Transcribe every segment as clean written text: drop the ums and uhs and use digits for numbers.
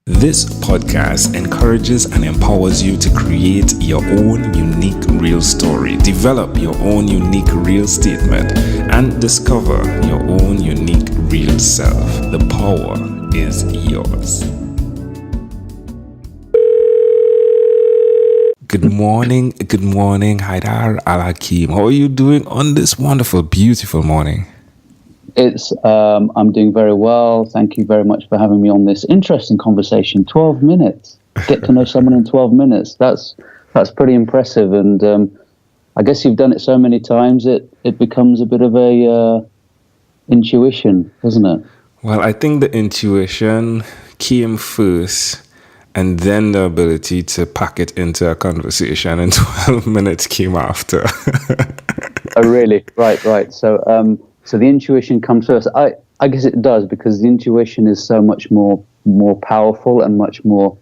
This podcast encourages and empowers you to create your own unique real story, develop your own unique real statement, and discover your own unique real self. The power is yours. Good morning, Haidar Al Hakim. How are you doing on this wonderful, beautiful morning? I'm doing very well. Thank you very much for having me on this interesting conversation. 12 minutes. Get to know someone in 12 minutes. That's pretty impressive. And I guess you've done it so many times, it becomes a bit of a intuition, doesn't it? Well, I think the intuition came first, and then the ability to pack it into a conversation in 12 minutes came after. Oh, really? Right. So the intuition comes first. I guess it does, because the intuition is so much more powerful and much more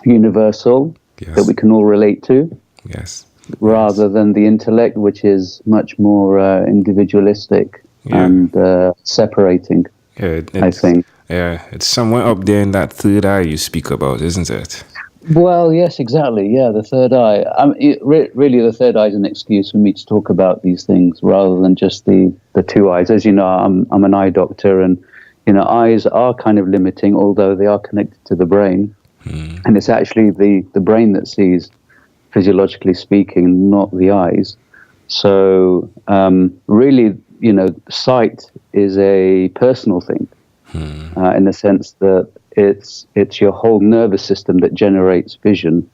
universal. Yes. That we can all relate to. Yes. Rather than the intellect, which is much more individualistic and separating. Yeah, I think. Yeah, it's somewhere up there in that third eye you speak about, isn't it? Well, yes, exactly. Yeah, the third eye. Really, the third eye is an excuse for me to talk about these things rather than just the two eyes. As you know, I'm an eye doctor, and eyes are kind of limiting, although they are connected to the brain, and it's actually the brain that sees, physiologically speaking, not the eyes. So, really, sight is a personal thing, in the sense that it's your whole nervous system that generates vision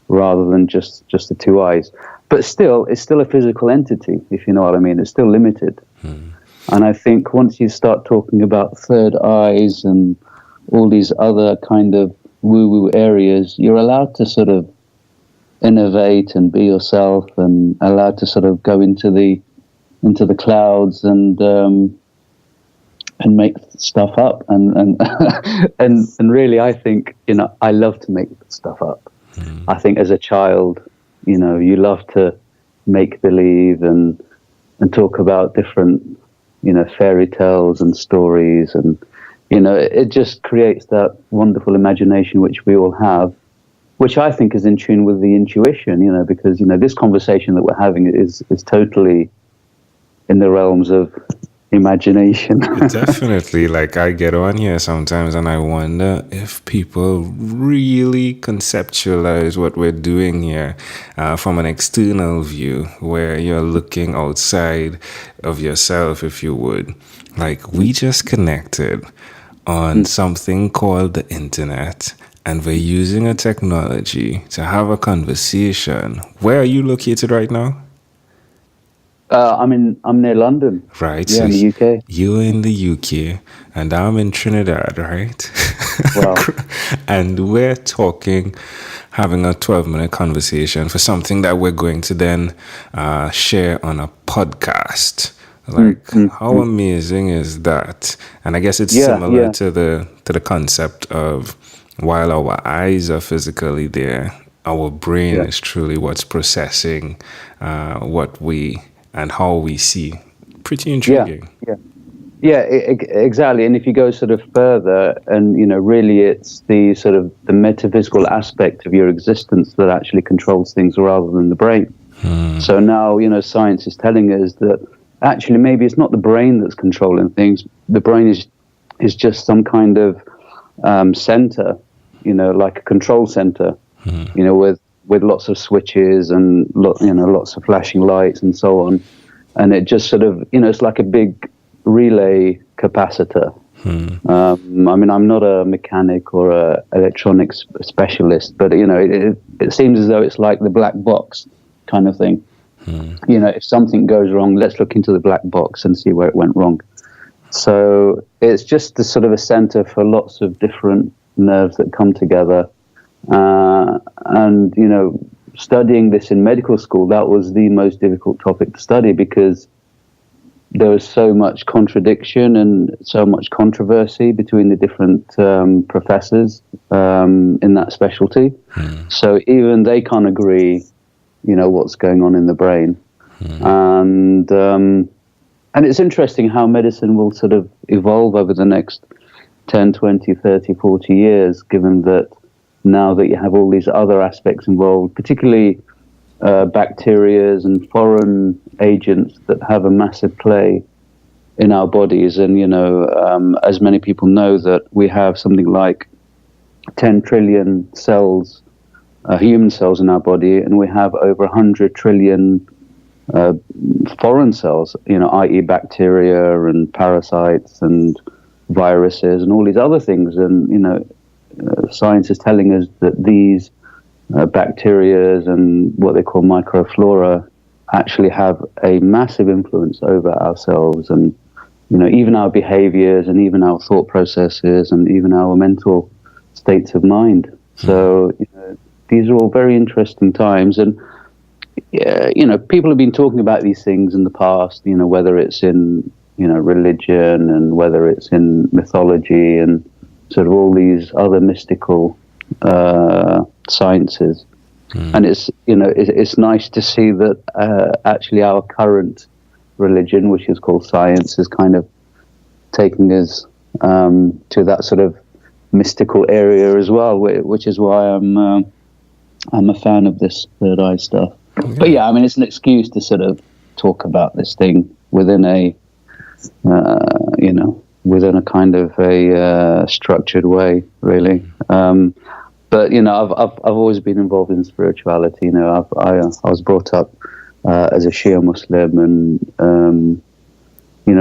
rather than just the two eyes. But still, it's still a physical entity, if you know what I mean. It's still limited. And I think once you start talking about third eyes and all these other kind of woo-woo areas, you're allowed to sort of innovate and be yourself, and allowed to sort of go into the clouds and make stuff up, and and really, I think I love to make stuff up. I think as a child, you love to make believe and talk about different fairy tales and stories, and it just creates that wonderful imagination which we all have, which I think is in tune with the intuition. Because this conversation that we're having is totally in the realms of imagination. Definitely. Like, I get on here sometimes and I wonder if people really conceptualize what we're doing here from an external view, where you're looking outside of yourself, if you would. Like, we just connected on something called the internet, and we're using a technology to have a conversation. Where are you located right now? I'm near London. Right. Yeah, so in the UK. You're in the UK and I'm in Trinidad, right? Wow. And we're having a 12-minute conversation for something that we're going to then share on a podcast. Like, how amazing is that? And I guess it's similar to the concept of, while our eyes are physically there, our brain is truly what's processing what we and how we see. Pretty intriguing. Yeah, exactly. And if you go sort of further, and really, it's the sort of the metaphysical aspect of your existence that actually controls things rather than the brain. So now, science is telling us that actually maybe it's not the brain that's controlling things. The brain is just some kind of center, like a control center, with lots of switches and lots of flashing lights and so on, and it just sort of it's like a big relay capacitor. I'm not a mechanic or a electronics specialist, but it seems as though it's like the black box kind of thing. If something goes wrong, let's look into the black box and see where it went wrong. So it's just the sort of a center for lots of different nerves that come together. And studying this in medical school, that was the most difficult topic to study, because there was so much contradiction and so much controversy between the different professors in that specialty. So even they can't agree, what's going on in the brain. And it's interesting how medicine will sort of evolve over the next 10, 20, 30, 40 years, given that now that you have all these other aspects involved, particularly bacteria and foreign agents that have a massive play in our bodies. And, as many people know, that we have something like 10 trillion cells, human cells in our body, and we have over 100 trillion foreign cells, i.e. bacteria and parasites and viruses and all these other things. And, science is telling us that these bacteria and what they call microflora actually have a massive influence over ourselves, and even our behaviors and even our thought processes and even our mental states of mind. So these are all very interesting times, and people have been talking about these things in the past, whether it's in religion and whether it's in mythology and sort of all these other mystical sciences. And it's nice to see that actually our current religion, which is called science, is kind of taking us to that sort of mystical area as well, which is why I'm a fan of this third eye stuff. But yeah, I mean, it's an excuse to sort of talk about this thing within a within a kind of a structured way, really. But I've always been involved in spirituality. I was brought up as a Shia Muslim, and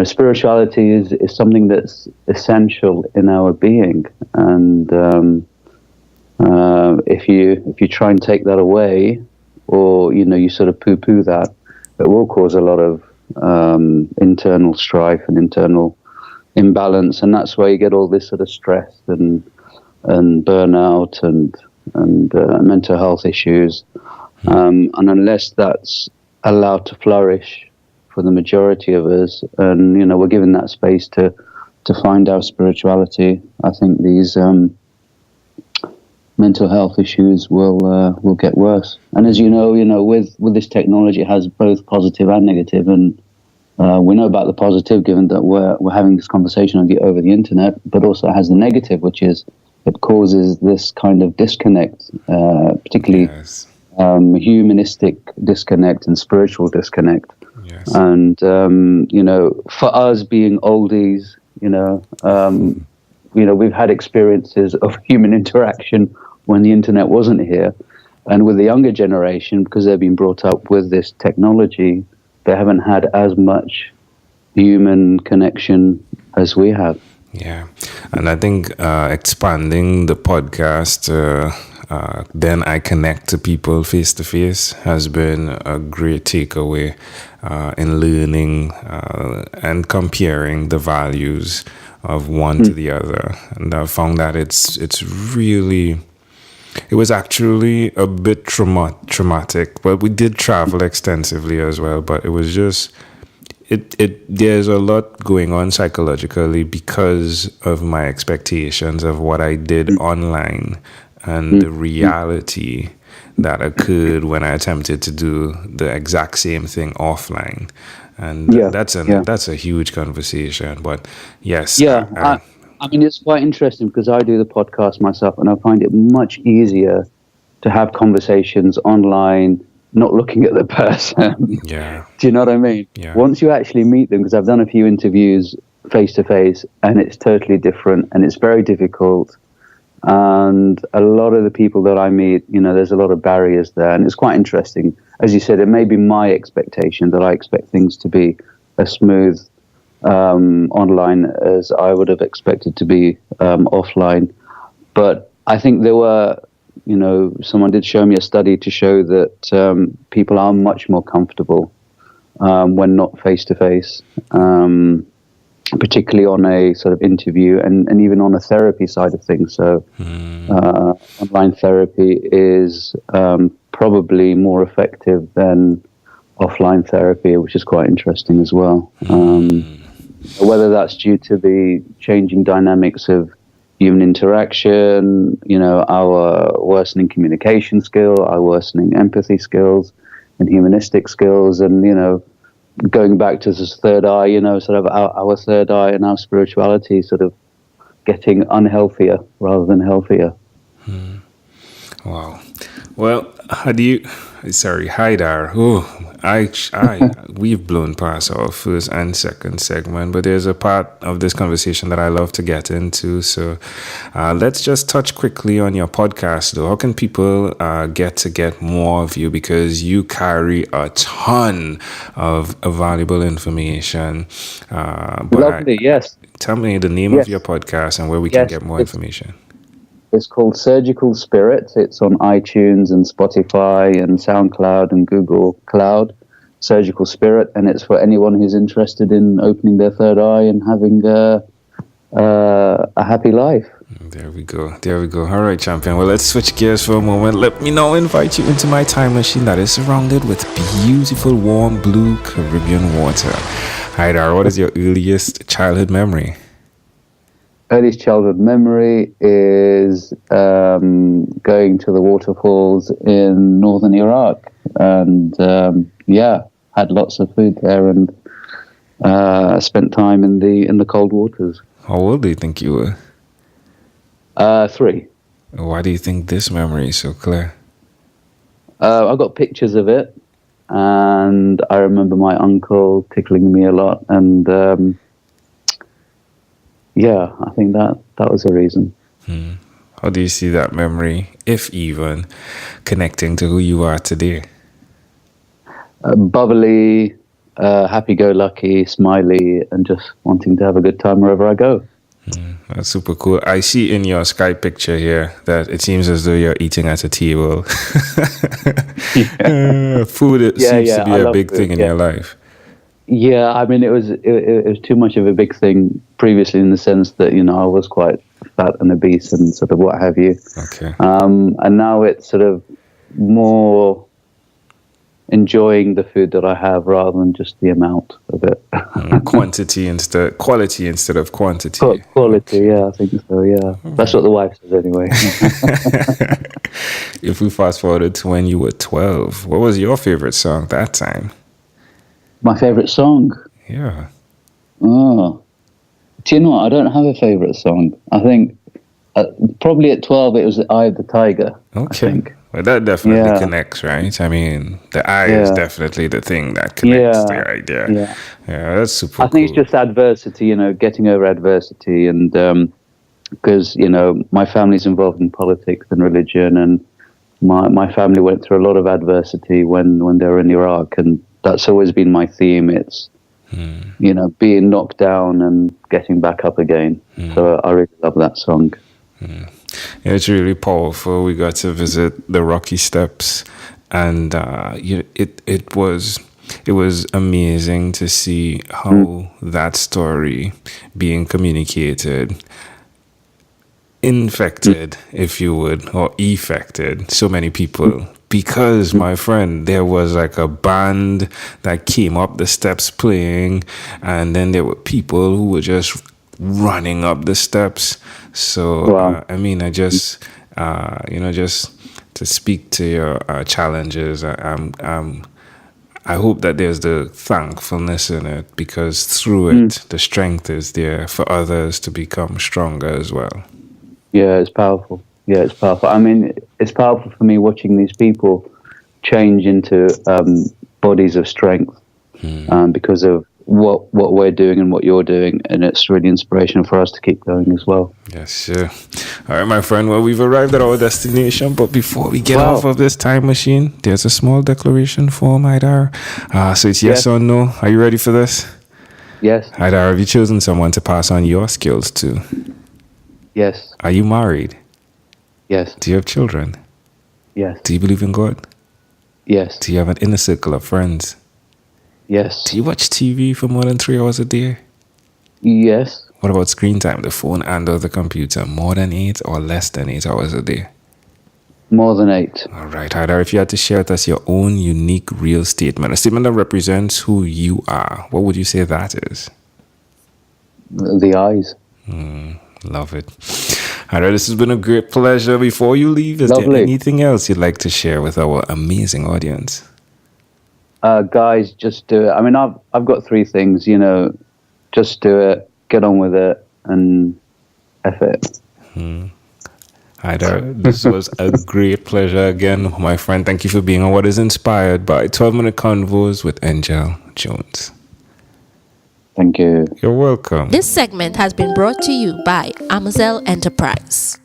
spirituality is something that's essential in our being. And if you try and take that away, or you sort of poo-poo that, it will cause a lot of internal strife and internal imbalance, and that's where you get all this sort of stress and burnout and mental health issues. And unless that's allowed to flourish for the majority of us, and we're given that space to find our spirituality, I think these mental health issues will get worse. And as you know, with this technology, it has both positive and negative, and we know about the positive, given that we're having this conversation over the internet, but also it has the negative, which is it causes this kind of disconnect, particularly humanistic disconnect and spiritual disconnect. Yes. And for us being oldies, we've had experiences of human interaction when the internet wasn't here, and with the younger generation, because they've been brought up with this technology, they haven't had as much human connection as we have. Yeah, and I think expanding the podcast, then I connect to people face to face, has been a great takeaway in learning and comparing the values of one to the other. And I found that it was actually a bit traumatic, but we did travel extensively as well. But it was just, there's a lot going on psychologically because of my expectations of what I did online and the reality that occurred when I attempted to do the exact same thing offline. And that's a huge conversation. But yes. Yeah. I mean, it's quite interesting because I do the podcast myself, and I find it much easier to have conversations online, not looking at the person. Yeah. Do you know what I mean? Yeah. Once you actually meet them, because I've done a few interviews face to face, and it's totally different, and it's very difficult. And a lot of the people that I meet, there's a lot of barriers there, and it's quite interesting. As you said, it may be my expectation that I expect things to be as smooth online as I would have expected to be offline. But I think there were, someone did show me a study to show that people are much more comfortable when not face to face, particularly on a sort of interview and even on a therapy side of things. So online therapy is probably more effective than offline therapy, which is quite interesting as well. Whether that's due to the changing dynamics of human interaction, our worsening communication skill, our worsening empathy skills and humanistic skills, and, going back to this third eye, sort of our third eye and our spirituality sort of getting unhealthier rather than healthier. Wow. Well, Haidar. We've blown past our first and second segment, but there's a part of this conversation that I love to get into. So let's just touch quickly on your podcast, though. How can people get more of you? Because you carry a ton of valuable information. Lovely, yes. Tell me the name of your podcast and where we can get more information. It's called Surgical Spirit. It's on iTunes and Spotify and SoundCloud and Google Cloud. Surgical Spirit, and it's for anyone who's interested in opening their third eye and having a happy life. There we go. All right, champion. Well, let's switch gears for a moment. Let me now invite you into my time machine that is surrounded with beautiful, warm, blue Caribbean water. Haidar, what is your earliest childhood memory? Earliest childhood memory is going to the waterfalls in northern Iraq, and had lots of food there, and spent time in the cold waters. How old do you think you were? 3. Why do you think this memory is so clear? I got pictures of it, and I remember my uncle tickling me a lot, and I think that was a reason. How do you see that memory, if even, connecting to who you are today? Bubbly, happy-go-lucky, smiley, and just wanting to have a good time wherever I go. That's super cool. I see in your Skype picture here that it seems as though you're eating at a table. Food seems to be a big thing in your life. Yeah, I mean, it was too much of a big thing previously, in the sense that, I was quite fat and obese and sort of what have you. Okay. And now it's sort of more enjoying the food that I have rather than just the amount of it. Quality instead of quantity. Quality, yeah, I think so, yeah. That's what the wife says anyway. If we fast forward to when you were 12, what was your favorite song that time? My favorite song? Yeah. Oh. Do you know what? I don't have a favorite song. I think probably at 12 it was The Eye of the Tiger. Okay. I think. Well, that definitely connects, right? I mean, the eye is definitely the thing that connects the idea. Yeah, that's super cool. I think it's just adversity, getting over adversity. And because, my family's involved in politics and religion, and my family went through a lot of adversity when they were in Iraq. And that's always been my theme. It's, being knocked down and getting back up again. So I really love that song. Yeah, it's really powerful. We got to visit the Rocky Steps, and it was amazing to see how that story being communicated infected, if you would, or affected so many people. Because, my friend, there was like a band that came up the steps playing, and then there were people who were just running up the steps. So, wow. I just to speak to your challenges, I hope that there's the thankfulness in it, because through it, the strength is there for others to become stronger as well. Yeah, it's powerful. I mean, it's powerful for me watching these people change into bodies of strength because of what we're doing and what you're doing, and it's really inspirational for us to keep going as well. Yes, sure. All right, my friend. Well, we've arrived at our destination, but before we get off of this time machine, there's a small declaration form, Haidar. So it's yes or no. Are you ready for this? Yes. Haidar, have you chosen someone to pass on your skills to? Yes. Are you married? Yes. Do you have children? Yes. Do you believe in God? Yes. Do you have an inner circle of friends? Yes. Do you watch TV for more than 3 hours a day? Yes. What about screen time, the phone and or the computer? More than 8 or less than 8 hours a day? More than 8. All right, Haidar, if you had to share with us your own unique real statement, a statement that represents who you are, what would you say that is? The eyes. Love it. Haidar, this has been a great pleasure. Before you leave, is there anything else you'd like to share with our amazing audience? Guys, just do it. I mean, I've got 3 things, just do it, get on with it, and effort. Haidar, this was a great pleasure again, my friend. Thank you for being on What is Inspired by 12-Minute Convos with Angel Jones. Thank you. You're welcome. This segment has been brought to you by Amazel Enterprise.